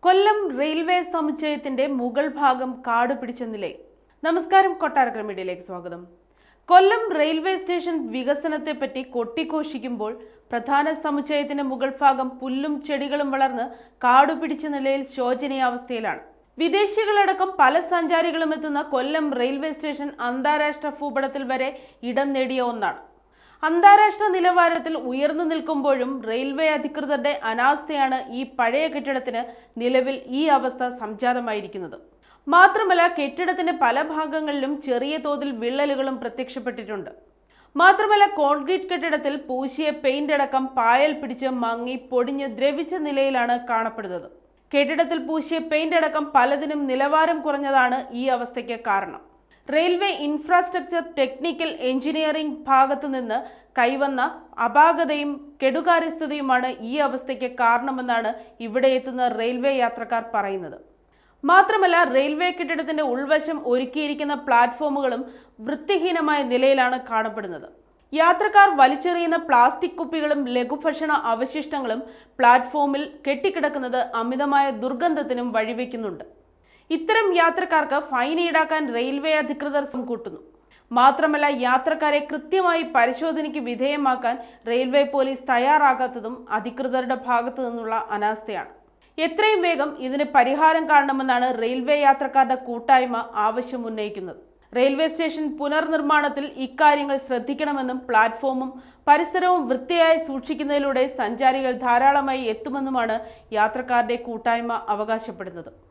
കൊല്ലം railway സമുച്ചയത്തിന്റെ മുകൾ ഭാഗം കാട് പിടിച്ച നിലയിൽ. നമസ്കാരം, കൊട്ടാരക്കര മീഡിയയിലേക്ക് സ്വാഗതം. കൊല്ലം റെയിൽവേ സ്റ്റേഷൻ വികസനത്തെപ്പറ്റി കൊട്ടിഘോഷിക്കുമ്പോൾ പ്രധാന സമുച്ചയത്തിന്റെ മുകൾ ഭാഗം പുല്ലും ചെടികളും വളർന്ന് കാടുപിടിച്ച നിലയിൽ ശോചനീയാവസ്ഥയിലാണ്. വിദേശികളടക്കം പല സഞ്ചാരികളും എത്തുന്ന കൊല്ലം റെയിൽവേ സ്റ്റേഷൻ അന്താരാഷ്ട്ര ഭൂപടത്തിൽ വരെ ഇടം നേടിയ ഒന്നാണ്. അന്താരാഷ്ട്ര നിലവാരത്തിൽ ഉയർന്നു നിൽക്കുമ്പോഴും റെയിൽവേ അധികൃതരുടെ അനാസ്ഥയാണ് ഈ പഴയ കെട്ടിടത്തിന് നിലവിൽ ഈ അവസ്ഥ സംജാതമായിരിക്കുന്നത്. മാത്രമല്ല, കെട്ടിടത്തിന്റെ പല ഭാഗങ്ങളിലും ചെറിയ തോതിൽ വിള്ളലുകളും പ്രത്യക്ഷപ്പെട്ടിട്ടുണ്ട്. മാത്രമല്ല, കോൺക്രീറ്റ് കെട്ടിടത്തിൽ പൂശിയ പെയിന്റ് അടക്കം പായൽ പിടിച്ച് മങ്ങി പൊടിഞ്ഞ് ദ്രവിച്ച നിലയിലാണ് കാണപ്പെടുന്നത്. കെട്ടിടത്തിൽ പൂശിയ പെയിന്റ് അടക്കം പലതിനും നിലവാരം കുറഞ്ഞതാണ് ഈ അവസ്ഥയ്ക്ക് കാരണം. റെയിൽവേ ഇൻഫ്രാസ്ട്രക്ചർ ടെക്നിക്കൽ എഞ്ചിനീയറിംഗ് ഭാഗത്തു നിന്ന് കൈവന്ന അപാകതയും കെടുകാര്യസ്ഥതയുമാണ് ഈ അവസ്ഥയ്ക്ക് കാരണമെന്നാണ് ഇവിടെ എത്തുന്ന റെയിൽവേ യാത്രക്കാർ പറയുന്നത്. മാത്രമല്ല, റെയിൽവേ കെട്ടിടത്തിന്റെ ഉൾവശം ഒരുക്കിയിരിക്കുന്ന പ്ലാറ്റ്ഫോമുകളും വൃത്തിഹീനമായ നിലയിലാണ് കാണപ്പെടുന്നത്. യാത്രക്കാർ വലിച്ചെറിയുന്ന പ്ലാസ്റ്റിക് കുപ്പികളും ലഘുഭക്ഷണ അവശിഷ്ടങ്ങളും പ്ലാറ്റ്ഫോമിൽ കെട്ടിക്കിടക്കുന്നത് അമിതമായ ദുർഗന്ധത്തിനും വഴിവെക്കുന്നുണ്ട്. ഇത്തരം യാത്രക്കാർക്ക് ഫൈൻ ഈടാക്കാൻ റെയിൽവേ അധികൃതർ കൂട്ടുന്നു. മാത്രമല്ല, യാത്രക്കാരെ കൃത്യമായി പരിശോധനയ്ക്ക് വിധേയമാക്കാൻ റെയിൽവേ പോലീസ് തയ്യാറാകാത്തതും അധികൃതരുടെ ഭാഗത്തു നിന്നുള്ള അനാസ്ഥയാണ്. എത്രയും വേഗം ഇതിന് പരിഹാരം കാണണമെന്നാണ് റെയിൽവേ യാത്രക്കാരുടെ കൂട്ടായ്മ ആവശ്യമുന്നയിക്കുന്നത്. റെയിൽവേ സ്റ്റേഷൻ പുനർനിർമ്മാണത്തിൽ ഇക്കാര്യങ്ങൾ ശ്രദ്ധിക്കണമെന്നും പ്ലാറ്റ്ഫോമും പരിസരവും വൃത്തിയായി സൂക്ഷിക്കുന്നതിലൂടെ സഞ്ചാരികൾ ധാരാളമായി എത്തുമെന്നുമാണ് യാത്രക്കാരുടെ കൂട്ടായ്മ അവകാശപ്പെടുന്നത്.